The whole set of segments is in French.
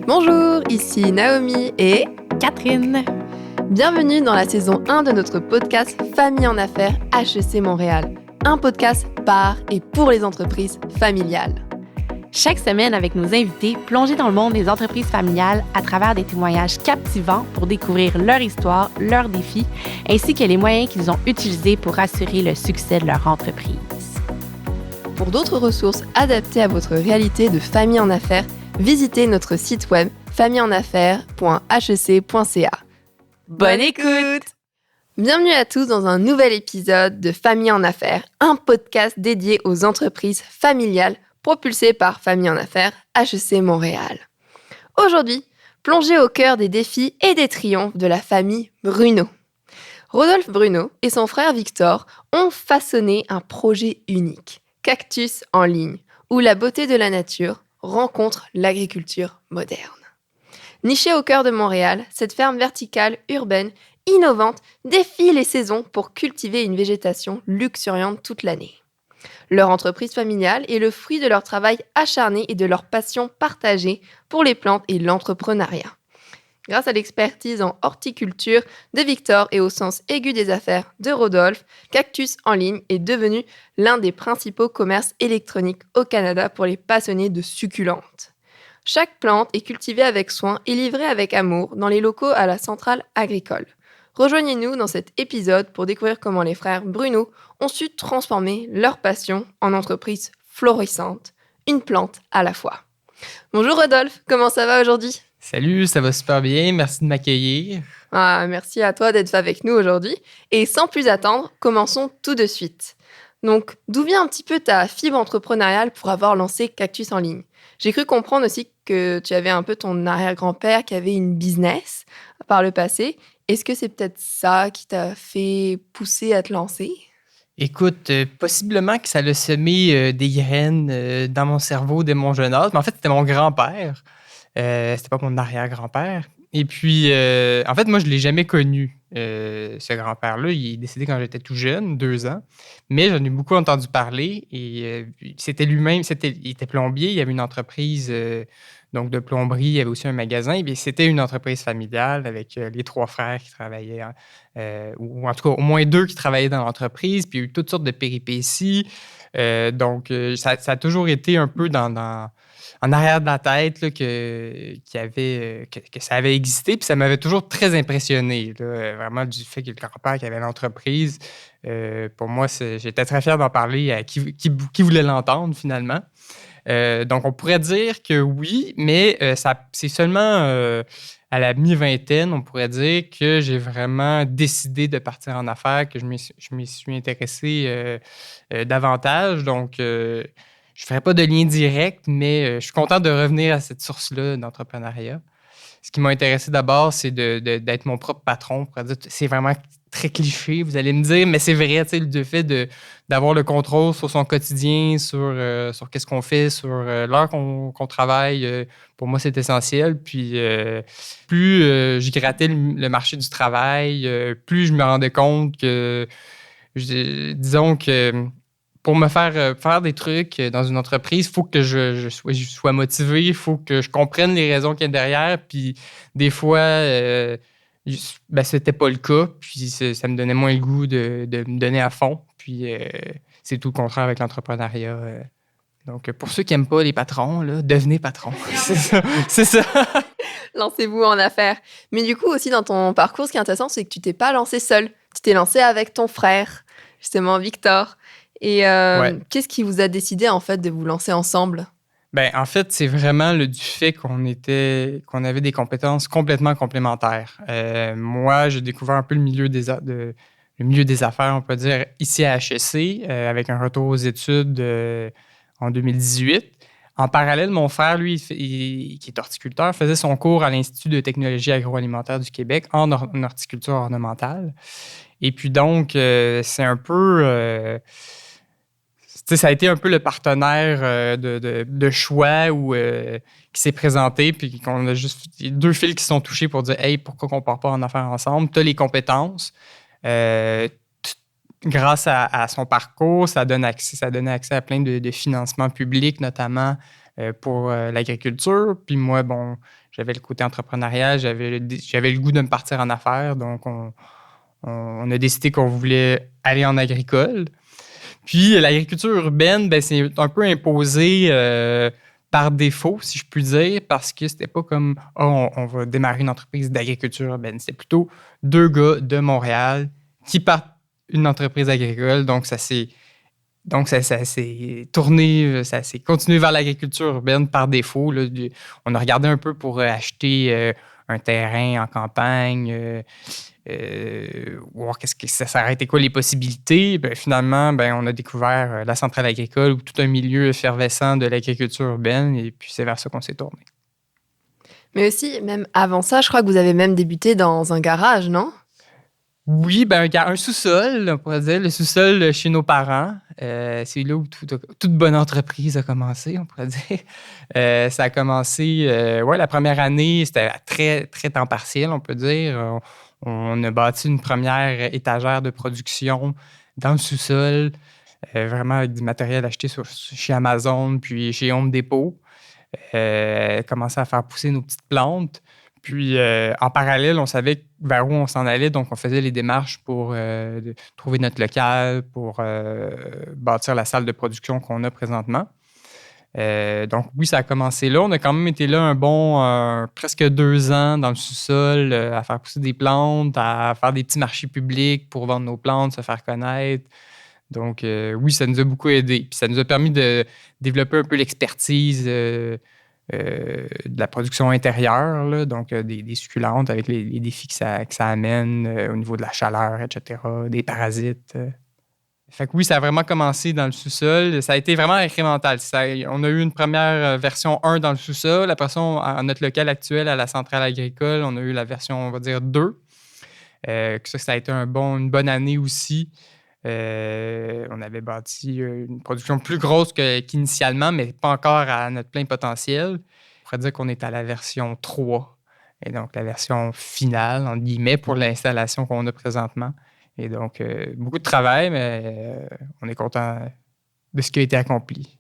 Bonjour, ici Naomi et Catherine. Bienvenue dans la saison 1 de notre podcast Famille en Affaires HEC Montréal, un podcast par et pour les entreprises familiales. Chaque semaine, avec nos invités, plongez dans le monde des entreprises familiales à travers des témoignages captivants pour découvrir leur histoire, leurs défis, ainsi que les moyens qu'ils ont utilisés pour assurer le succès de leur entreprise. Pour d'autres ressources adaptées à votre réalité de famille en affaires, visitez notre site web familleenaffaires.hec.ca. Bonne écoute! Bienvenue à tous dans un nouvel épisode de Famille en Affaires, un podcast dédié aux entreprises familiales propulsé par Famille en Affaires HEC Montréal. Aujourd'hui, plongez au cœur des défis et des triomphes de la famille Bruno. Rodolphe Bruno et son frère Victor ont façonné un projet unique, Cactus en ligne, où la beauté de la nature rencontre l'agriculture moderne. Nichée au cœur de Montréal, cette ferme verticale urbaine innovante défie les saisons pour cultiver une végétation luxuriante toute l'année. Leur entreprise familiale est le fruit de leur travail acharné et de leur passion partagée pour les plantes et l'entrepreneuriat. Grâce à l'expertise en horticulture de Victor et au sens aigu des affaires de Rodolphe, Cactus en ligne est devenu l'un des principaux commerces électroniques au Canada pour les passionnés de succulentes. Chaque plante est cultivée avec soin et livrée avec amour dans les locaux à la centrale agricole. Rejoignez-nous dans cet épisode pour découvrir comment les frères Bruno ont su transformer leur passion en entreprise florissante, une plante à la fois. Bonjour Rodolphe, comment ça va aujourd'hui? Salut, ça va super bien, merci de m'accueillir. Merci à toi d'être avec nous aujourd'hui. Et sans plus attendre, commençons tout de suite. Donc, d'où vient un petit peu ta fibre entrepreneuriale pour avoir lancé Cactus en ligne? J'ai cru comprendre aussi que tu avais un peu ton arrière-grand-père qui avait une business par le passé. Est-ce que c'est peut-être ça qui t'a fait pousser à te lancer? Écoute, possiblement que ça a semé des graines dans mon cerveau dès mon jeune âge, mais en fait, c'était mon grand-père. C'était pas mon arrière-grand-père. Et puis, en fait, moi, je ne l'ai jamais connu, ce grand-père-là. Il est décédé quand j'étais tout jeune, 2 ans. Mais j'en ai beaucoup entendu parler. Et c'était lui-même, il était plombier. Il y avait une entreprise donc de plomberie. Il y avait aussi un magasin. Et bien, c'était une entreprise familiale avec les 3 frères qui travaillaient, ou en tout cas, au moins 2 qui travaillaient dans l'entreprise. Puis il y a eu toutes sortes de péripéties. Donc, ça a toujours été un peu en arrière de la tête là, que ça avait existé. Puis ça m'avait toujours très impressionné, là, vraiment du fait que le grand-père qui avait l'entreprise. Pour moi, j'étais très fier d'en parler à qui voulait l'entendre finalement. Donc, on pourrait dire que oui, mais c'est seulement à la mi-vingtaine, on pourrait dire que j'ai vraiment décidé de partir en affaires, que je m'y suis intéressé davantage. Donc, je ne ferai pas de lien direct, mais je suis content de revenir à cette source-là d'entrepreneuriat. Ce qui m'a intéressé d'abord, c'est d'être mon propre patron. On pourrait dire, c'est vraiment très cliché, vous allez me dire, mais c'est vrai, le fait d'avoir le contrôle sur son quotidien, sur qu'est-ce qu'on fait, sur l'heure qu'on travaille, pour moi, c'est essentiel. Puis, plus je grattais le marché du travail, plus je me rendais compte que, disons que pour me faire des trucs dans une entreprise, il faut que je sois motivé, il faut que je comprenne les raisons qu'il y a derrière. Puis des fois, c'était pas le cas. Puis ça me donnait moins le goût de me donner à fond. Puis c'est tout le contraire avec l'entrepreneuriat. Donc, pour ceux qui n'aiment pas les patrons, là, devenez patron. C'est ça. Lancez-vous en affaires. Mais du coup, aussi, dans ton parcours, ce qui est intéressant, c'est que tu t'es pas lancé seul. Tu t'es lancé avec ton frère, justement, Victor. Et Ouais. Qu'est-ce qui vous a décidé, en fait, de vous lancer ensemble? Ben, en fait, c'est vraiment du fait qu'on avait des compétences complètement complémentaires. Moi, j'ai découvert un peu le milieu des affaires, on peut dire, ici à HEC, avec un retour aux études en 2018. En parallèle, mon frère, lui, qui est horticulteur, faisait son cours à l'Institut de technologie agroalimentaire du Québec en horticulture ornementale. Et puis donc, c'est un peu... ça a été un peu le partenaire de choix qui s'est présenté, puis qu'on a juste 2 fils qui sont touchés pour dire « Hey, pourquoi qu'on ne part pas en affaires ensemble? » Tu as les compétences. Grâce à son parcours, ça donne accès à plein de financements publics, notamment pour l'agriculture. Puis moi, bon, j'avais le côté entrepreneurial, j'avais le goût de me partir en affaires. Donc, on a décidé qu'on voulait aller en agricole. Puis, l'agriculture urbaine, ben, c'est un peu imposé par défaut, si je puis dire, parce que c'était pas comme « on va démarrer une entreprise d'agriculture urbaine ». C'était plutôt 2 gars de Montréal qui partent une entreprise agricole. Donc, ça s'est tourné, ça s'est continué vers l'agriculture urbaine par défaut. Là. On a regardé un peu pour acheter un terrain en campagne, voir qu'est-ce que ça aurait été quoi les possibilités. Ben, finalement, on a découvert la centrale agricole ou tout un milieu effervescent de l'agriculture urbaine et puis c'est vers ça qu'on s'est tourné. Mais aussi, même avant ça, je crois que vous avez même débuté dans un garage, non? Oui, un sous-sol, on pourrait dire, le sous-sol chez nos parents. C'est là où toute bonne entreprise a commencé, on pourrait dire. Ça a commencé, la première année, c'était à très, très temps partiel, on peut dire. On a bâti une première étagère de production dans le sous-sol, vraiment avec du matériel acheté chez Amazon, puis chez Home Depot. Commençait à faire pousser nos petites plantes. Puis, en parallèle, on savait vers où on s'en allait, donc on faisait les démarches pour trouver notre local, pour bâtir la salle de production qu'on a présentement. Donc, oui, ça a commencé là. On a quand même été là un bon presque 2 ans dans le sous-sol à faire pousser des plantes, à faire des petits marchés publics pour vendre nos plantes, se faire connaître. Donc, oui, ça nous a beaucoup aidé. Puis, ça nous a permis de développer un peu l'expertise de la production intérieure, là, donc des succulentes avec les défis que ça amène au niveau de la chaleur, etc., des parasites. Fait que oui, ça a vraiment commencé dans le sous-sol. Ça a été vraiment incrémental. On a eu une première version 1 dans le sous-sol. Après ça, à notre local actuel, à la centrale agricole, on a eu la version, on va dire, 2. Ça a été une bonne année aussi. On avait bâti une production plus grosse qu'initialement, mais pas encore à notre plein potentiel. On pourrait dire qu'on est à la version 3, et donc la version finale, entre guillemets, pour l'installation qu'on a présentement. Et donc, beaucoup de travail, mais on est content de ce qui a été accompli.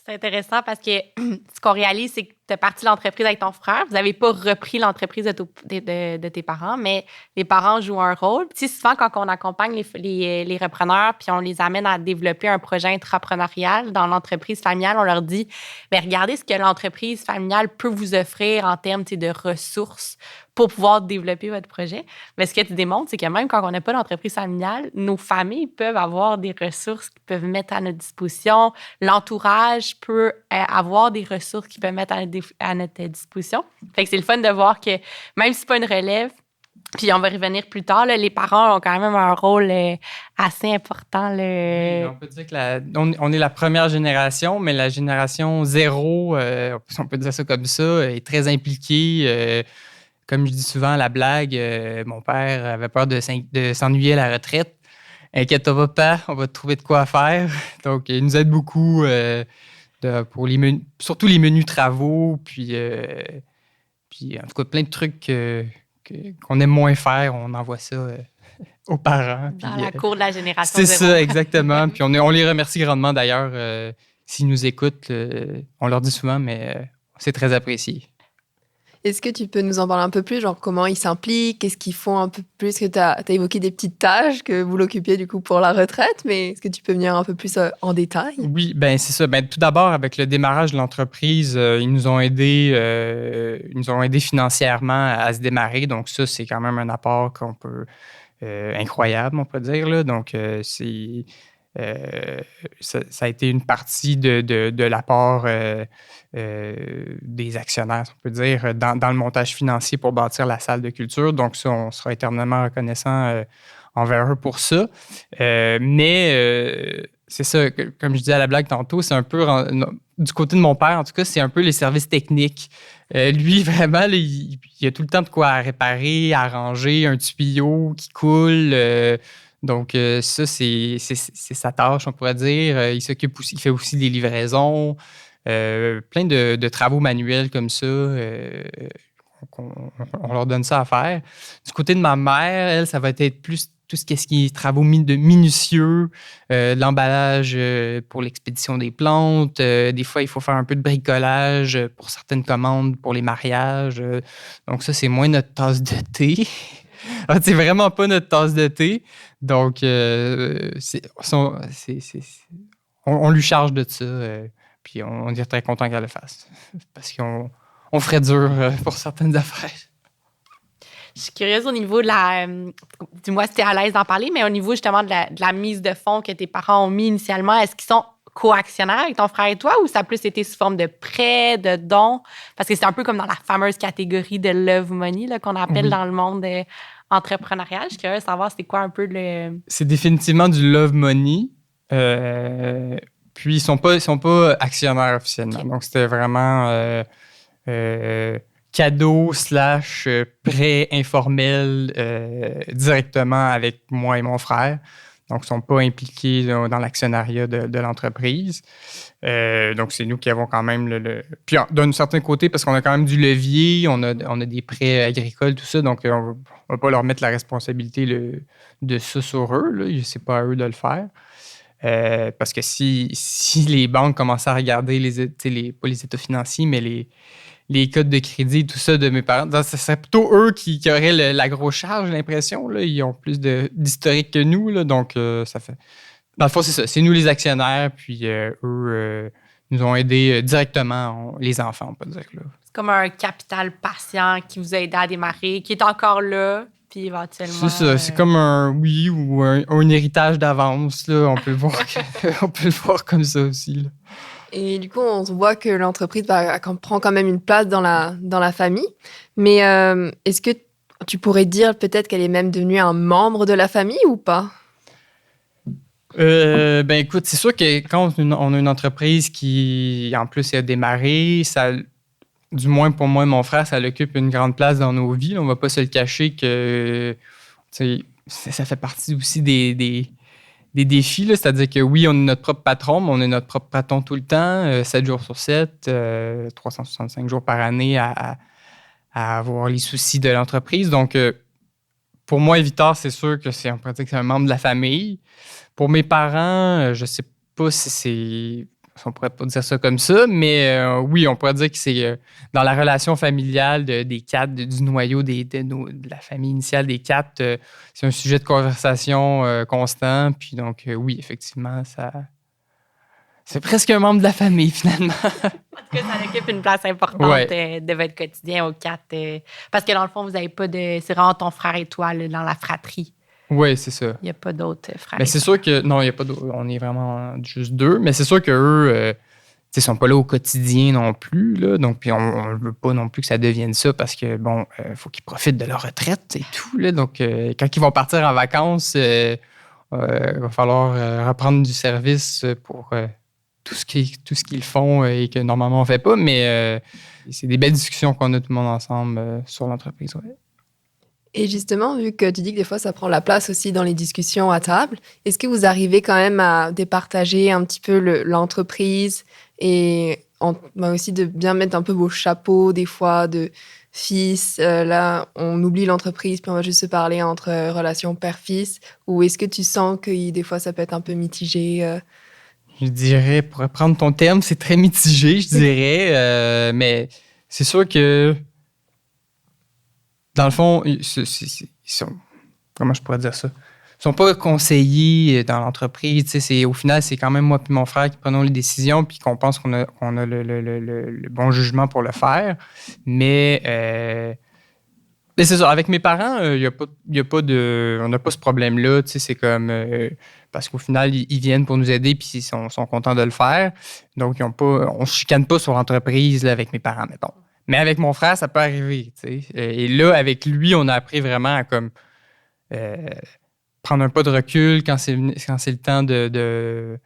C'est intéressant parce que ce qu'on réalise, c'est que tu as parti l'entreprise avec ton frère. Vous n'avez pas repris l'entreprise de tes parents, mais les parents jouent un rôle. Tu sais, souvent, quand on accompagne les repreneurs puis on les amène à développer un projet intrapreneurial dans l'entreprise familiale, on leur dit, bien, regardez ce que l'entreprise familiale peut vous offrir en termes de ressources pour pouvoir développer votre projet. Mais ce que tu démontres, c'est que même quand on n'a pas d'entreprise familiale, nos familles peuvent avoir des ressources qu'ils peuvent mettre à notre disposition. L'entourage peut avoir des ressources qu'ils peuvent mettre à notre disposition. Fait que c'est le fun de voir que même si c'est pas une relève, puis on va y revenir plus tard, là, les parents ont quand même un rôle assez important. Oui, on peut dire que on est la première génération, mais la génération 0, on peut dire ça comme ça, est très impliquée. Comme je dis souvent à la blague, mon père avait peur de s'ennuyer à la retraite. Inquiète-toi pas, on va te trouver de quoi faire. Donc, il nous aide beaucoup pour surtout les menus travaux, puis en tout cas, plein de trucs qu'on aime moins faire, on envoie ça aux parents. Dans la cour de la génération c'est 0. ça, exactement. Puis on les remercie grandement d'ailleurs. S'ils nous écoutent, on leur dit souvent, mais c'est très apprécié. Est-ce que tu peux nous en parler un peu plus, genre comment ils s'impliquent, qu'est-ce qu'ils font un peu plus, que tu as évoqué des petites tâches que vous l'occupiez du coup pour la retraite, mais est-ce que tu peux venir un peu plus en détail? Oui, c'est ça. Tout d'abord, avec le démarrage de l'entreprise, ils nous ont aidés financièrement à se démarrer. Donc ça, c'est quand même un apport qu'on peut incroyable, on peut dire là. Donc ça a été une partie de l'apport des actionnaires, on peut dire, dans le montage financier pour bâtir la salle de culture. Donc ça, on sera éternellement reconnaissant envers eux pour ça. Mais c'est ça, comme je disais à la blague tantôt, c'est un peu, du côté de mon père, en tout cas, c'est un peu les services techniques. Lui, vraiment, là, il a tout le temps de quoi réparer, arranger un tuyau qui coule. Donc, ça, c'est sa tâche, on pourrait dire. Il s'occupe aussi, il fait aussi des livraisons, plein de travaux manuels comme ça. On leur donne ça à faire. Du côté de ma mère, elle, ça va être plus tout ce qui est travaux minutieux, de l'emballage pour l'expédition des plantes. Des fois, il faut faire un peu de bricolage pour certaines commandes, pour les mariages. Donc ça, c'est moins notre tasse de thé. C'est vraiment pas notre tasse de thé. Donc, on lui charge de ça. Puis on est très content qu'elle le fasse. Parce qu'on ferait dur pour certaines affaires. Je suis curieuse au niveau de la... dis-moi si tu es à l'aise d'en parler, mais au niveau justement de la mise de fonds que tes parents ont mis initialement, est-ce qu'ils sont co-actionnaires avec ton frère et toi ou ça a plus été sous forme de prêts, de dons? Parce que c'est un peu comme dans la fameuse catégorie de love money là, qu'on appelle dans le monde entrepreneurial. Je suis curieuse de savoir c'est quoi un peu le... C'est définitivement du love money. Puis ils sont pas actionnaires officiellement. Okay. Donc c'était vraiment... cadeau / prêt informel directement avec moi et mon frère. Donc, ils ne sont pas impliqués dans l'actionnariat de l'entreprise. Donc, c'est nous qui avons quand même Puis, d'un certain côté, parce qu'on a quand même du levier, on a des prêts agricoles, tout ça, donc on ne va pas leur mettre la responsabilité de ça sur eux. Ce n'est pas à eux de le faire. Parce que si les banques commençaient à regarder pas les états financiers, mais les codes de crédit, tout ça de mes parents, ce serait plutôt eux qui auraient la grosse charge, j'ai l'impression. Là. Ils ont plus d'historique que nous. Là, donc, ça fait... Dans le fond, c'est ça. C'est nous les actionnaires, puis eux nous ont aidés directement, les enfants, on peut dire. Là. C'est comme un capital patient qui vous a aidé à démarrer, qui est encore là, puis éventuellement... C'est ça. C'est comme un héritage d'avance. Là. On peut le voir comme ça aussi. Là. Et du coup, on voit que l'entreprise prend quand même une place dans la famille. Mais est-ce que tu pourrais dire peut-être qu'elle est même devenue un membre de la famille ou pas? Écoute, c'est sûr que quand on a une entreprise qui, en plus, a démarré, ça, du moins pour moi et mon frère, ça occupe une grande place dans nos vies. On ne va pas se le cacher que ça fait partie aussi des défis, là, c'est-à-dire que oui, on est notre propre patron, mais on est notre propre patron tout le temps, 7 jours sur 7, 365 jours par année à avoir les soucis de l'entreprise. Donc, pour moi et Victor, c'est sûr que on pourrait dire que c'est un membre de la famille. Pour mes parents, je ne sais pas si on pourrait pas dire ça comme ça, mais oui, on pourrait dire que c'est dans la relation familiale des quatre, du noyau de la famille initiale des quatre, c'est un sujet de conversation constant. Puis donc, oui, effectivement, c'est presque un membre de la famille, finalement. En tout cas, ça occupe une place importante de votre quotidien aux quatre. Parce que dans le fond, vous n'avez pas de... C'est vraiment ton frère et toi là, dans la fratrie. Oui, c'est ça. Il n'y a pas d'autres frères. Mais c'est sûr que... Non, il n'y a pas d'autres. On est vraiment juste deux. Mais c'est sûr qu'eux, ils ne sont pas là au quotidien non plus. Là, donc, puis on ne veut pas non plus que ça devienne ça parce que, bon, faut qu'ils profitent de leur retraite et tout. Là, donc, quand ils vont partir en vacances, il va falloir reprendre du service pour tout ce qu'ils font et que normalement on ne fait pas. Mais c'est des belles discussions qu'on a tout le monde ensemble sur l'entreprise. Ouais. Et justement, vu que tu dis que des fois, ça prend la place aussi dans les discussions à table, est-ce que vous arrivez quand même à départager un petit peu l'entreprise et aussi de bien mettre un peu vos chapeaux, des fois, de fils? Là, on oublie l'entreprise, puis on va juste se parler entre relations père-fils. Ou est-ce que tu sens que des fois, ça peut être un peu mitigé? Je dirais, pour reprendre ton terme, c'est très mitigé, je dirais. Mais c'est sûr que dans le fond, ils sont... Comment je pourrais dire ça? Ils ne sont pas conseillers dans l'entreprise. Au final, c'est quand même moi et mon frère qui prenons les décisions puis qu'on pense qu'on a le bon jugement pour le faire. Mais c'est ça. Avec mes parents, on n'a pas ce problème-là. C'est comme... parce qu'au final, ils viennent pour nous aider puis ils sont contents de le faire. Donc, on ne se chicane pas sur l'entreprise là, avec mes parents, mettons. Mais avec mon frère, ça peut arriver. Et là, avec lui, on a appris vraiment à comme, prendre un pas de recul quand c'est le temps de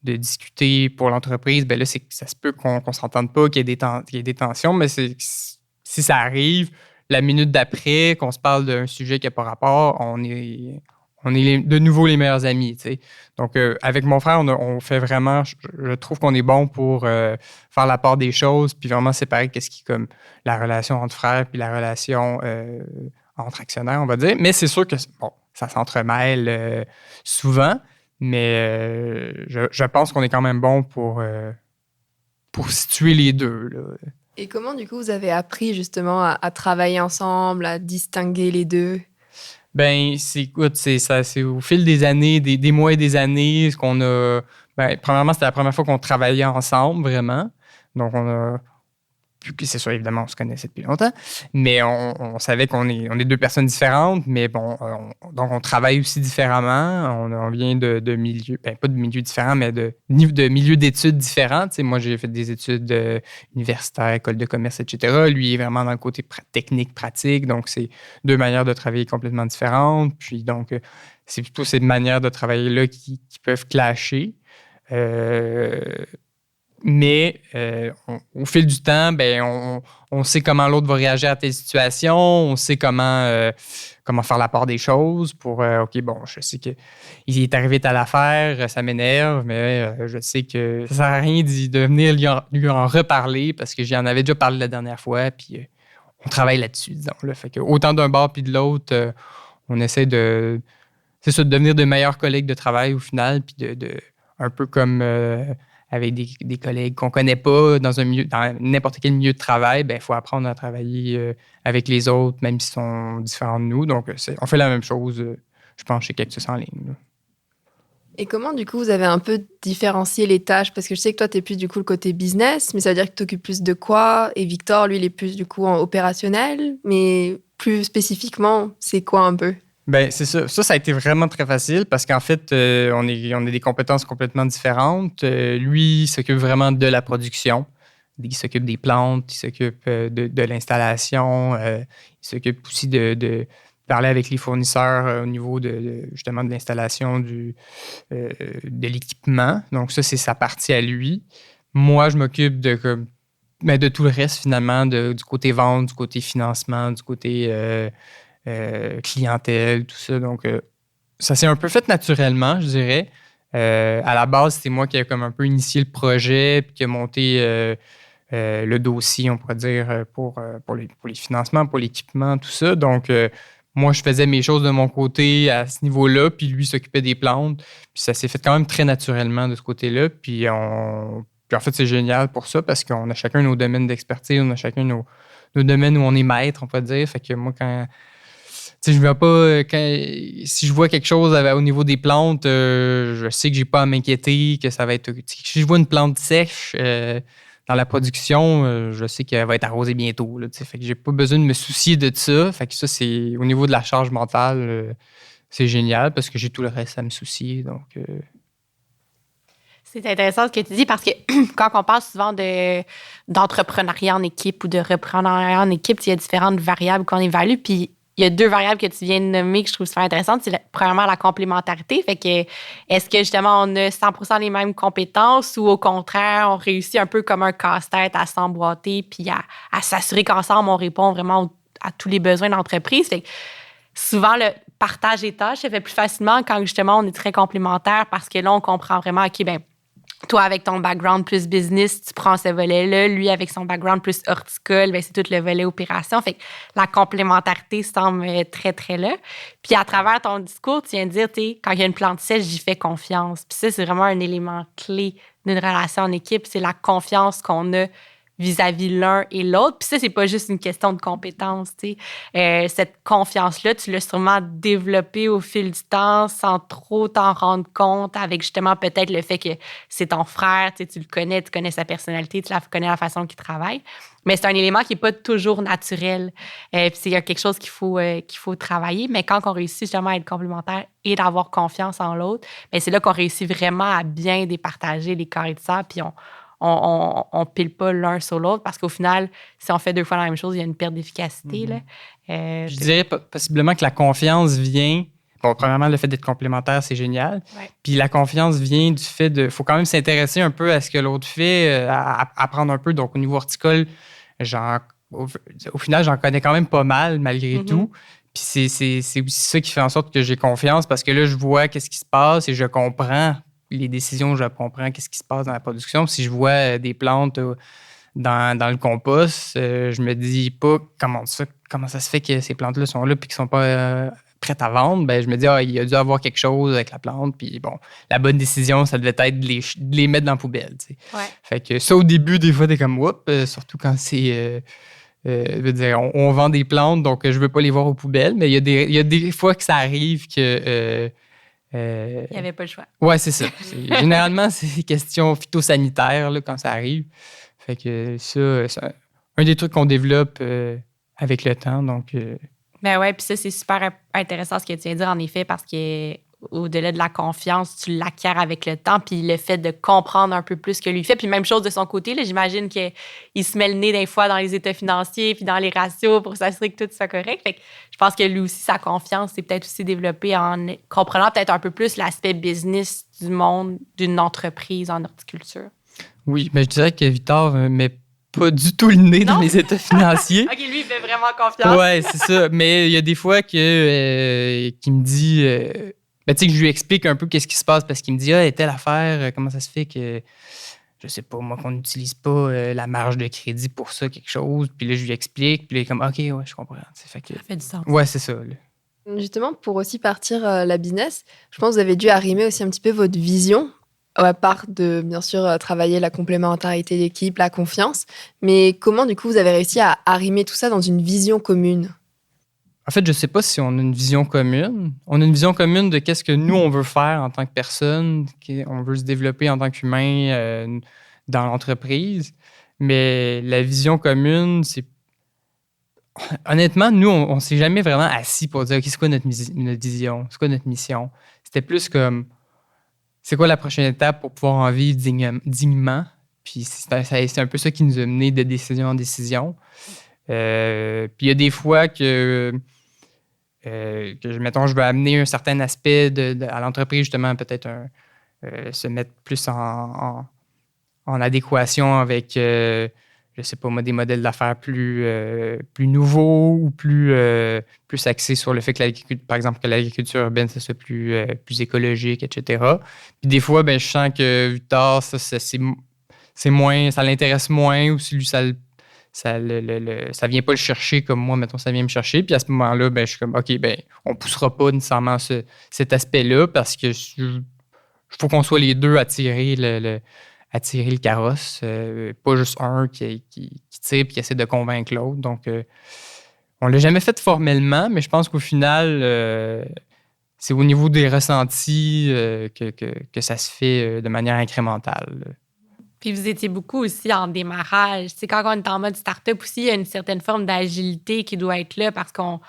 discuter pour l'entreprise. Ben là, ça se peut qu'on ne s'entende pas, qu'il y ait des tensions, mais si ça arrive, la minute d'après, qu'on se parle d'un sujet qui n'a pas rapport, on est de nouveau les meilleurs amis. T'sais. Donc, avec mon frère, on fait vraiment... Je trouve qu'on est bon pour faire la part des choses puis vraiment séparer qu'est-ce qui est comme la relation entre frères puis la relation entre actionnaires, on va dire. Mais c'est sûr que, bon, ça s'entremêle souvent, mais je pense qu'on est quand même bon pour situer les deux, là. Et comment, du coup, vous avez appris justement à travailler ensemble, à distinguer les deux? Ben, écoute, c'est au fil des années, des mois et des années, ce qu'on a. Ben, premièrement, c'était la première fois qu'on travaillait ensemble, vraiment. Donc, c'est sûr, évidemment, on se connaissait depuis longtemps, mais on savait qu'on est deux personnes différentes, mais bon, donc on travaille aussi différemment. On vient de milieux, ben, pas de milieux différents, mais de milieux d'études différents. Tu sais, moi, j'ai fait des études universitaires, école de commerce, etc. Lui, il est vraiment dans le côté technique, pratique, donc c'est deux manières de travailler complètement différentes. Puis donc, c'est plutôt ces manières de travailler-là qui peuvent clasher. Mais au fil du temps, ben, on sait comment l'autre va réagir à telle situation, on sait comment faire la part des choses pour OK, bon, je sais qu'il est arrivé telle affaire, ça m'énerve, mais je sais que ça sert à rien de venir lui en reparler parce que j'en avais déjà parlé la dernière fois, puis on travaille là-dessus, disons. Là. Fait que autant d'un bord puis de l'autre, on essaie de devenir de meilleurs collègues de travail au final, puis de un peu comme avec des collègues qu'on ne connaît pas dans n'importe quel milieu de travail, il faut apprendre à travailler avec les autres, même s'ils sont différents de nous. Donc, on fait la même chose, je pense, chez Cactus en ligne. Là. Et comment, du coup, vous avez un peu différencié les tâches? Parce que je sais que toi, tu es plus, du coup, le côté business, mais ça veut dire que tu t'occupes plus de quoi? Et Victor, lui, il est plus, du coup, en opérationnel. Mais plus spécifiquement, c'est quoi un peu? Ben c'est ça. Ça a été vraiment très facile parce qu'en fait, on a des compétences complètement différentes. Lui, il s'occupe vraiment de la production. Il s'occupe des plantes, il s'occupe de l'installation. Il s'occupe aussi de parler avec les fournisseurs au niveau justement de l'installation de l'équipement. Donc ça, c'est sa partie à lui. Moi, je m'occupe de tout le reste finalement, du côté vente, du côté financement, du côté clientèle, tout ça. Donc, ça s'est un peu fait naturellement, je dirais. À la base, c'était moi qui ai comme un peu initié le projet puis qui a monté le dossier, on pourrait dire, pour les financements, pour l'équipement, tout ça. Donc, moi, je faisais mes choses de mon côté à ce niveau-là, puis lui s'occupait des plantes. Puis ça s'est fait quand même très naturellement de ce côté-là. Puis en fait, c'est génial pour ça parce qu'on a chacun nos domaines d'expertise, on a chacun nos domaines où on est maître, on peut dire. Fait que moi, je ne vois pas, si je vois quelque chose au niveau des plantes, je sais que j'ai pas à m'inquiéter, que ça va être. Si je vois une plante sèche dans la production, je sais qu'elle va être arrosée bientôt. Là, fait que j'ai pas besoin de me soucier de ça. Fait que ça, c'est au niveau de la charge mentale, c'est génial parce que j'ai tout le reste à me soucier. Donc, C'est intéressant ce que tu dis parce que quand on parle souvent d'entrepreneuriat en équipe ou de reprenariat en équipe, il y a différentes variables qu'on évalue. Puis il y a deux variables que tu viens de nommer que je trouve super intéressantes. C'est premièrement la complémentarité. Fait que est-ce que justement on a 100% les mêmes compétences ou au contraire, on réussit un peu comme un casse-tête à s'emboîter puis à s'assurer qu'ensemble, on répond vraiment à tous les besoins de l'entreprise. Fait que souvent, le partage des tâches se fait plus facilement quand justement on est très complémentaires parce que là, on comprend vraiment, OK, ben toi, avec ton background plus business, tu prends ce volet-là. Lui, avec son background plus horticole, ben c'est tout le volet opération. Fait que la complémentarité semble très, très là. Puis à travers ton discours, tu viens de dire, quand il y a une plante sèche, j'y fais confiance. Puis ça, c'est vraiment un élément clé d'une relation en équipe. C'est la confiance qu'on a vis-à-vis l'un et l'autre. Puis ça, c'est pas juste une question de compétence, tu sais. Cette confiance-là, tu l'as sûrement développée au fil du temps sans trop t'en rendre compte avec justement peut-être le fait que c'est ton frère, tu le connais, tu connais sa personnalité, tu connais la façon qu'il travaille. Mais c'est un élément qui n'est pas toujours naturel. Puis il y a quelque chose qu'il faut travailler. Mais quand on réussit justement à être complémentaire et d'avoir confiance en l'autre, bien, c'est là qu'on réussit vraiment à bien départager les carrés de sable. Puis on pile pas l'un sur l'autre parce qu'au final, si on fait deux fois la même chose, il y a une perte d'efficacité. Là. Je dirais possiblement que la confiance vient. Bon, premièrement, le fait d'être complémentaire, c'est génial. Ouais. Puis la confiance vient du fait de. Il faut quand même s'intéresser un peu à ce que l'autre fait, apprendre un peu. Donc, au niveau horticole, au final, j'en connais quand même pas mal malgré tout. Puis c'est aussi ça qui fait en sorte que j'ai confiance parce que là, je vois qu'est-ce qui se passe et je comprends les décisions, je comprends qu'est-ce qui se passe dans la production. Si je vois des plantes dans le compost, je me dis pas comment ça se fait que ces plantes-là sont là puis qu'ils sont pas prête à vendre, ben, je me dis, il a dû avoir quelque chose avec la plante. Puis bon, la bonne décision, ça devait être de les mettre dans la poubelle. Tu sais. Ouais. Fait que ça, au début, des fois, t'es comme, oups, surtout quand c'est. Je veux dire, on vend des plantes, donc je veux pas les voir aux poubelles, mais il y a des fois que ça arrive que. Il n'y avait pas le choix. Ouais, c'est ça. Généralement, c'est des questions phytosanitaires là, quand ça arrive. Fait que ça, c'est un des trucs qu'on développe avec le temps. Donc, Ben ouais, puis ça, c'est super intéressant ce que tu viens de dire, en effet, parce que au-delà de la confiance, tu l'acquiers avec le temps, puis le fait de comprendre un peu plus ce que lui fait. Puis même chose de son côté, là, j'imagine qu'il se met le nez des fois dans les états financiers, puis dans les ratios pour s'assurer que tout soit correct. Fait que je pense que lui aussi, sa confiance s'est peut-être aussi développée en comprenant peut-être un peu plus l'aspect business du monde d'une entreprise en horticulture. oui, mais je dirais que Victor met pas du tout le nez dans les états financiers. OK, lui, il fait vraiment confiance. Ouais, c'est ça. Mais il y a des fois qu'il me dit... ben, tu sais, que je lui explique un peu qu'est-ce qui se passe parce qu'il me dit, telle affaire, comment ça se fait que, je sais pas, moi, qu'on n'utilise pas la marge de crédit pour ça, quelque chose. Puis là, je lui explique. Puis là, il est comme, OK, ouais, je comprends. Fait que, Ça fait du sens. ouais, c'est ça. Là. Justement, pour aussi partir la business, je pense que vous avez dû arrimer aussi un petit peu votre vision, à part de, bien sûr, travailler la complémentarité d'équipe, la confiance. Mais comment, du coup, vous avez réussi à arrimer tout ça dans une vision commune? En fait, je sais pas si on a une vision commune. On a une vision commune de qu'est-ce que nous, on veut faire en tant que personne, qu'on veut se développer en tant qu'humain dans l'entreprise. Mais la vision commune, c'est... Honnêtement, nous, on s'est jamais vraiment assis pour dire, OK, c'est quoi notre vision? C'est quoi notre mission? C'était plus comme, c'est quoi la prochaine étape pour pouvoir en vivre dignement? Puis c'est un peu ça qui nous a menés de décision en décision. Puis il y a des fois que mettons, je veux amener un certain aspect à l'entreprise, justement, peut-être se mettre plus en adéquation avec, je sais pas moi, des modèles d'affaires plus nouveaux ou plus axés sur le fait que l'agriculture, par exemple, que l'agriculture urbaine, ça soit plus écologique, etc. Puis des fois, ben, je sens que Victor, c'est moins, ça l'intéresse moins, ou si lui, ça vient pas le chercher comme moi, mettons, ça vient me chercher. Puis à ce moment-là, ben, je suis comme, OK, ben, on poussera pas nécessairement cet aspect-là parce que faut qu'on soit les deux à tirer le carrosse, pas juste un qui tire et qui essaie de convaincre l'autre. Donc, on l'a jamais fait formellement, mais je pense qu'au final, c'est au niveau des ressentis que ça se fait de manière incrémentale. Puis vous étiez beaucoup aussi en démarrage. Tu sais, quand on est en mode start-up aussi, il y a une certaine forme d'agilité qui doit être là parce qu'on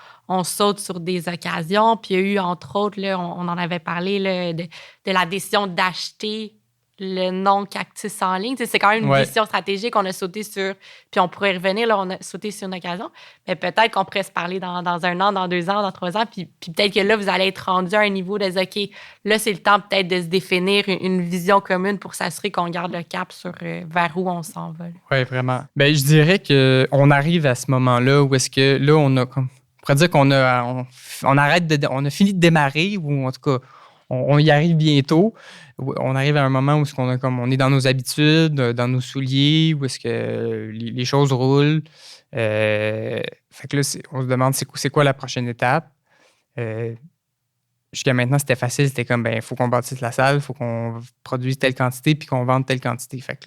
saute sur des occasions. Puis il y a eu, entre autres, là, on en avait parlé, là, de la décision d'acheter le non-cactus en ligne. Tu sais, c'est quand même une décision stratégique. On a sauté sur... Puis on pourrait y revenir, là, on a sauté sur une occasion. Mais peut-être qu'on pourrait se parler dans un an, dans 2 ans, dans 3 ans. Puis peut-être que là, vous allez être rendu à un niveau de dire, OK, là, c'est le temps peut-être de se définir une vision commune pour s'assurer qu'on garde le cap sur vers où on s'en va. Oui, vraiment. Ben, je dirais qu'on arrive à ce moment-là où est-ce que là, on pourrait dire qu'on on a fini de démarrer, ou en tout cas, on y arrive bientôt. On arrive à un moment où on est dans nos habitudes, dans nos souliers, où est-ce que les choses roulent. Fait que là, on se demande c'est quoi la prochaine étape. Jusqu'à maintenant, c'était facile. C'était comme, il faut qu'on bâtisse la salle, il faut qu'on produise telle quantité puis qu'on vende telle quantité. Fait que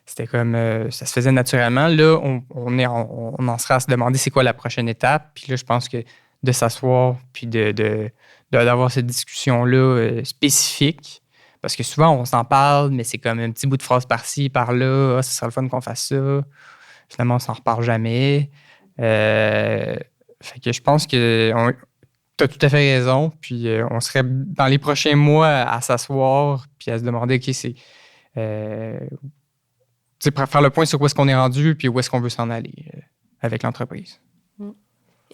c'était comme, ça se faisait naturellement. Là, on en sera à se demander c'est quoi la prochaine étape. Puis là, je pense que de s'asseoir puis d'avoir cette discussion-là spécifique. Parce que souvent, on s'en parle, mais c'est comme un petit bout de phrase par-ci, par-là. Ah, ça serait le fun qu'on fasse ça. Finalement, on s'en reparle jamais. Fait que je pense que tu as tout à fait raison. Puis on serait dans les prochains mois à s'asseoir puis à se demander, OK, c'est... faire le point sur où est-ce qu'on est rendu puis où est-ce qu'on veut s'en aller avec l'entreprise.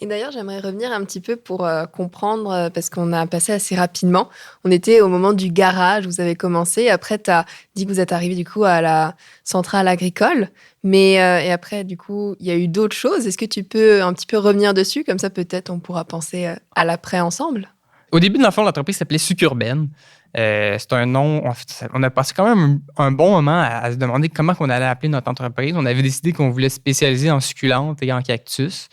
Et d'ailleurs, j'aimerais revenir un petit peu pour comprendre, parce qu'on a passé assez rapidement. On était au moment du garage, vous avez commencé. Après, tu as dit que vous êtes arrivé du coup à la centrale agricole. Mais et après, du coup, il y a eu d'autres choses. Est-ce que tu peux un petit peu revenir dessus? Comme ça, peut-être, on pourra penser à l'après ensemble. Au début, dans le fond, l'entreprise s'appelait Sucurbaine. C'est un nom... On a passé quand même un bon moment à se demander comment on allait appeler notre entreprise. On avait décidé qu'on voulait se spécialiser en succulentes et en cactus.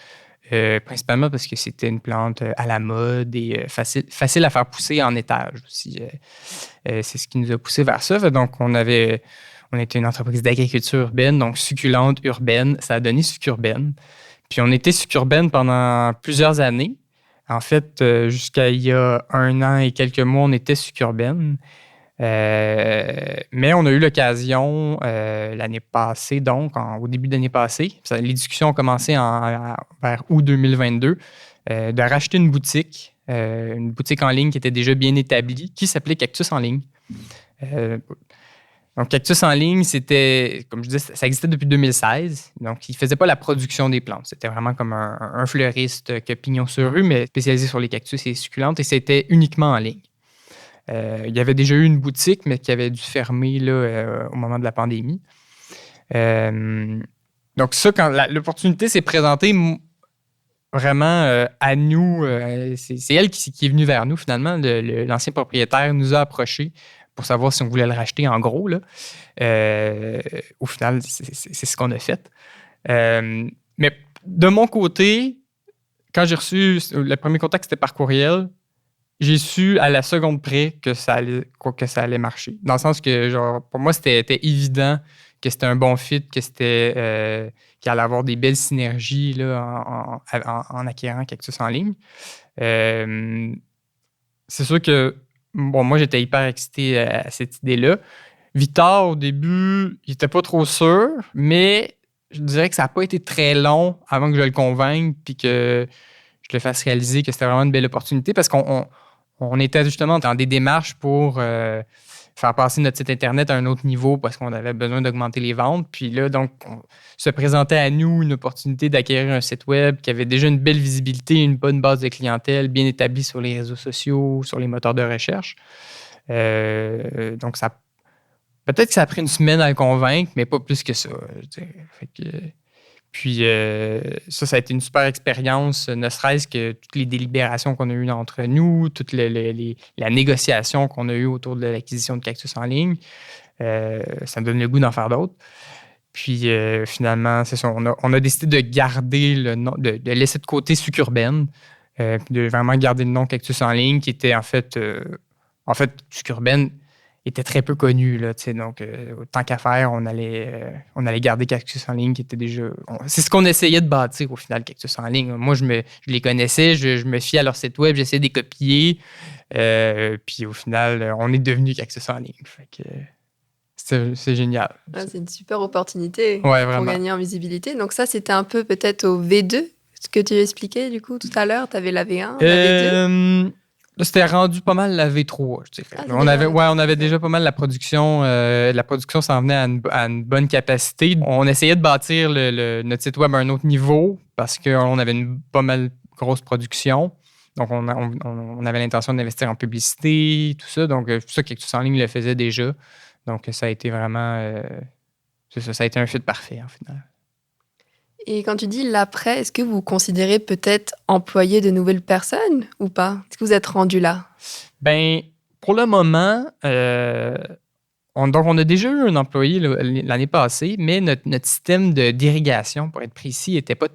principalement parce que c'était une plante à la mode et facile à faire pousser en étage aussi. C'est ce qui nous a poussé vers ça. Donc, on était une entreprise d'agriculture urbaine, donc succulente urbaine. Ça a donné Sucurbaine. Puis, on était Sucurbaine pendant plusieurs années. En fait, jusqu'à il y a 1 an et quelques mois, on était Sucurbaine. Mais on a eu l'occasion l'année passée, donc au début de l'année passée, les discussions ont commencé vers août 2022, de racheter une boutique en ligne qui était déjà bien établie, qui s'appelait Cactus en ligne. Donc, Cactus en ligne, c'était, comme je disais, ça existait depuis 2016. Donc, il ne faisait pas la production des plantes. C'était vraiment comme un fleuriste qui a pignon sur rue, mais spécialisé sur les cactus et les succulentes, et c'était uniquement en ligne. Il y avait déjà eu une boutique, mais qui avait dû fermer là, au moment de la pandémie. Donc ça, quand l'opportunité s'est présentée vraiment à nous, c'est elle qui est venue vers nous finalement. L'ancien propriétaire nous a approchés pour savoir si on voulait le racheter en gros. Là. Au final, c'est ce qu'on a fait. Mais de mon côté, quand j'ai reçu le premier contact, c'était par courriel. J'ai su à la seconde près que ça allait marcher. Dans le sens que, genre, pour moi, c'était évident que c'était un bon fit, que c'était qu'il allait avoir des belles synergies là, en acquérant Cactus en ligne. C'est sûr que, bon, moi, j'étais hyper excité à cette idée-là. Victor, au début, il n'était pas trop sûr, mais je dirais que ça n'a pas été très long avant que je le convainque puis que je le fasse réaliser que c'était vraiment une belle opportunité parce qu'on était justement dans des démarches pour faire passer notre site Internet à un autre niveau parce qu'on avait besoin d'augmenter les ventes. Puis là, donc, on se présentait à nous une opportunité d'acquérir un site web qui avait déjà une belle visibilité, une bonne base de clientèle, bien établie sur les réseaux sociaux, sur les moteurs de recherche. Donc, peut-être que ça a pris une semaine à le convaincre, mais pas plus que ça. Fait que... Puis ça a été une super expérience, ne serait-ce que toutes les délibérations qu'on a eues entre nous, toute la négociation qu'on a eue autour de l'acquisition de Cactus en ligne. Ça me donne le goût d'en faire d'autres. Puis finalement, c'est ça, on a décidé de garder le nom, de laisser de côté Sucurbaine, de vraiment garder le nom Cactus en ligne, qui était en fait Sucurbaine était très peu connu. Là, donc, tant qu'à faire, on allait garder Cactus en ligne qui était déjà... c'est ce qu'on essayait de bâtir au final, Cactus en ligne. Moi, je les connaissais, je me fiais à leur site web, j'essayais de les copier. Puis au final, on est devenu Cactus en ligne. Fait que, c'est génial. Ah, c'est une super opportunité pour gagner en visibilité. Donc ça, c'était un peu peut-être au V2, ce que tu expliquais du coup tout à l'heure. Tu avais la V1, la V2. Là, c'était rendu pas mal la V3, je dirais. On avait déjà pas mal la production. La production s'en venait à une bonne capacité. On essayait de bâtir notre site web à un autre niveau parce qu'on avait une pas mal grosse production. Donc, on avait l'intention d'investir en publicité, tout ça. Donc, tout ça, Cactus en ligne le faisait déjà. Donc, ça a été vraiment... ça a été un fit parfait, en final. Et quand tu dis l'après, est-ce que vous considérez peut-être employer de nouvelles personnes ou pas? Est-ce que vous êtes rendu là? Bien, pour le moment, on a déjà eu un employé l'année passée, mais notre système d'irrigation, pour être précis, n'était pas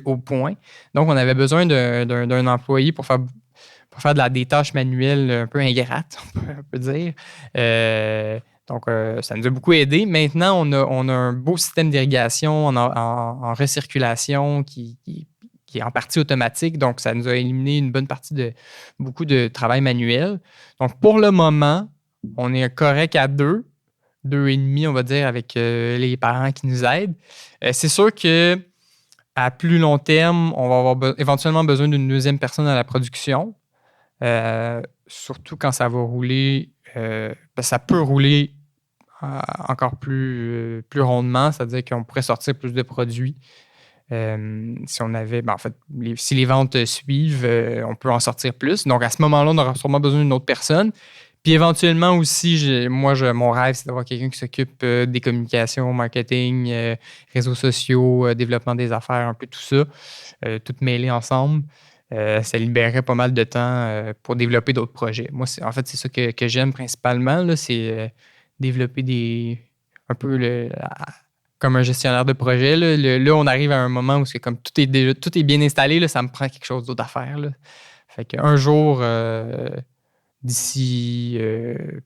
au point. Donc, on avait besoin d'un employé pour faire des tâches manuelles un peu ingrates, on peut dire. Donc, ça nous a beaucoup aidé. Maintenant, on a un beau système d'irrigation en recirculation qui est en partie automatique. Donc, ça nous a éliminé une bonne partie de beaucoup de travail manuel. Donc, pour le moment, on est correct à 2 et demi, on va dire, avec les parents qui nous aident. C'est sûr qu'à plus long terme, on va avoir éventuellement besoin d'une deuxième personne à la production. Surtout quand ça va rouler, ça peut rouler encore plus rondement, c'est-à-dire qu'on pourrait sortir plus de produits. Si on avait, si les ventes suivent, on peut en sortir plus. Donc, à ce moment-là, on aura sûrement besoin d'une autre personne. Puis éventuellement aussi, mon rêve, c'est d'avoir quelqu'un qui s'occupe des communications, marketing, réseaux sociaux, développement des affaires, un peu tout ça, tout mêlé ensemble. Ça libérerait pas mal de temps pour développer d'autres projets. Moi, c'est ça que j'aime principalement, là, c'est développer comme un gestionnaire de projet. Là, on arrive à un moment où c'est comme tout est bien installé. Là, ça me prend quelque chose d'autre à faire. Là. Fait qu'un jour, d'ici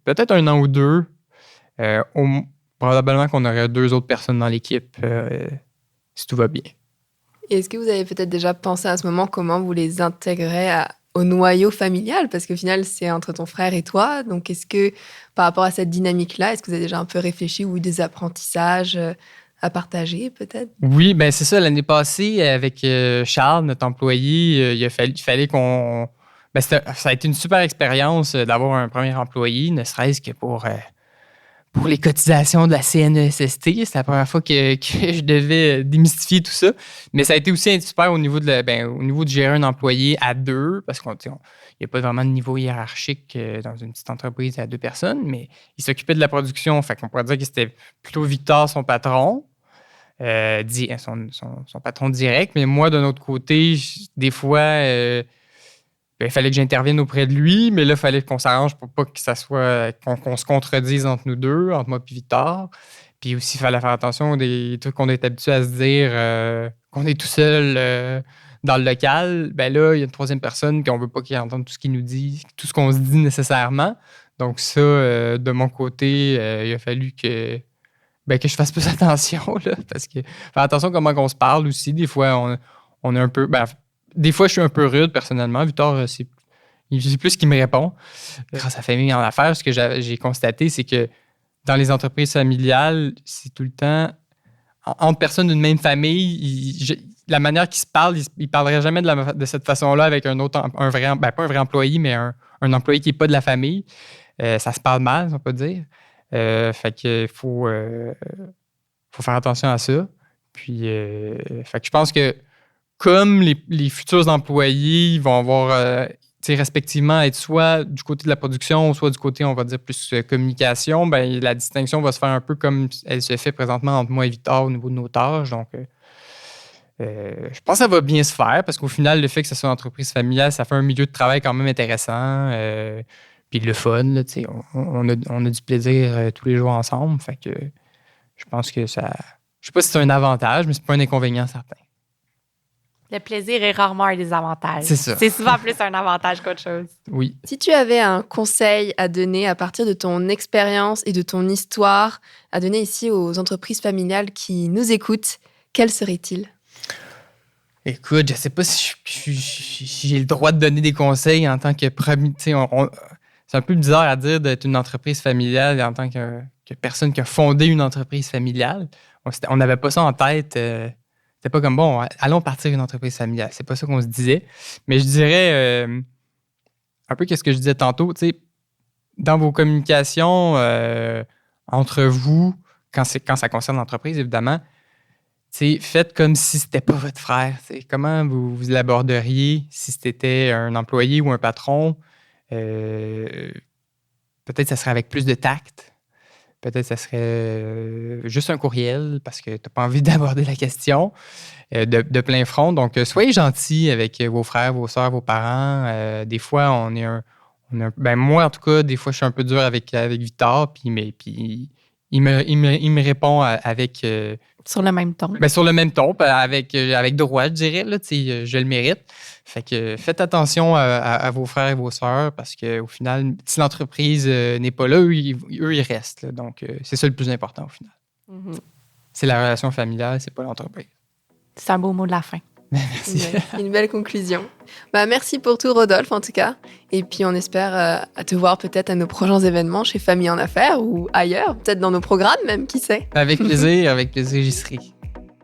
peut-être 1 an ou 2, probablement qu'on aurait 2 autres personnes dans l'équipe si tout va bien. Et est-ce que vous avez peut-être déjà pensé à ce moment comment vous les intégrerez au noyau familial? Parce qu'au final, c'est entre ton frère et toi. Donc, est-ce que par rapport à cette dynamique-là, est-ce que vous avez déjà un peu réfléchi ou eu des apprentissages à partager peut-être? Oui, ben c'est ça. L'année passée, avec Charles, notre employé, il fallait qu'on... Ben, ça a été une super expérience d'avoir un premier employé, ne serait-ce que pour les cotisations de la CNESST. C'est la première fois que je devais démystifier tout ça. Mais ça a été aussi super au niveau de gérer un employé à 2, parce qu'il n'y a pas vraiment de niveau hiérarchique dans une petite entreprise à 2 personnes, mais il s'occupait de la production. Fait qu'on pourrait dire que c'était plutôt Victor, son patron, son patron direct. Mais moi, de notre côté, des fois... il fallait que j'intervienne auprès de lui, mais là, il fallait qu'on s'arrange pour pas que ça soit qu'on se contredise entre nous deux, entre moi et Victor. Puis aussi, il fallait faire attention des trucs qu'on est habitué à se dire qu'on est tout seul dans le local. Ben là, il y a une 3e personne qu'on veut pas qu'il entende tout ce qu'il nous dit, tout ce qu'on se dit nécessairement. Donc ça, de mon côté, il a fallu que je fasse plus attention, là, parce que faire attention à comment on se parle aussi. Des fois, on est un peu... des fois, je suis un peu rude, personnellement. Victor, c'est plus ce qui me répond. Grâce à Famille en affaires, ce que j'ai constaté, c'est que dans les entreprises familiales, c'est tout le temps... Entre personnes d'une même famille, la manière qu'ils se parlent, ils ne parleraient jamais de cette façon-là avec pas un vrai employé, mais un employé qui n'est pas de la famille. Ça se parle mal, on peut dire. Fait qu'il faut faire attention à ça. Puis, fait que je pense que comme les futurs employés vont avoir, respectivement, être soit du côté de la production, soit du côté, on va dire, plus communication, ben la distinction va se faire un peu comme elle se fait présentement entre moi et Victor au niveau de nos tâches. Donc, je pense que ça va bien se faire parce qu'au final, le fait que ce soit une entreprise familiale, ça fait un milieu de travail quand même intéressant. Puis le fun, là, on a du plaisir tous les jours ensemble. Fait que je pense que ça... Je sais pas si c'est un avantage, mais c'est pas un inconvénient certain. Le plaisir est rarement un désavantage. C'est ça. C'est souvent plus un avantage qu'autre chose. Oui. Si tu avais un conseil à donner à partir de ton expérience et de ton histoire, à donner ici aux entreprises familiales qui nous écoutent, quel serait-il? Écoute, je sais pas si j'ai le droit de donner des conseils en tant que premier. C'est un peu bizarre à dire d'être une entreprise familiale en tant que personne qui a fondé une entreprise familiale. On n'avait pas ça en tête. C'était pas comme, bon, allons partir une entreprise familiale. C'est pas ça qu'on se disait. Mais je dirais, un peu qu'est-ce que je disais tantôt, tu sais, dans vos communications entre vous, quand ça concerne l'entreprise, évidemment, tu sais, faites comme si c'était pas votre frère. T'sais. Comment vous l'aborderiez si c'était un employé ou un patron? Peut-être que ça serait avec plus de tact. Peut-être que ça serait juste un courriel parce que tu n'as pas envie d'aborder la question de plein front. Donc, soyez gentils avec vos frères, vos sœurs, vos parents. Des fois, moi, en tout cas, des fois, je suis un peu dur avec Victor, puis il me répond avec... sur le même ton. Sur le même ton, avec droit, je dirais. Là, je le mérite. Fait que faites attention à vos frères et vos sœurs parce qu'au final, si l'entreprise n'est pas là, eux, ils restent. Là. Donc, c'est ça le plus important au final. Mm-hmm. C'est la relation familiale, c'est pas l'entreprise. C'est un beau mot de la fin. Merci. Une belle conclusion. Merci pour tout, Rodolphe, en tout cas. Et puis, on espère à te voir peut-être à nos prochains événements chez Famille en Affaires ou ailleurs, peut-être dans nos programmes même, qui sait. Avec plaisir, j'y serai.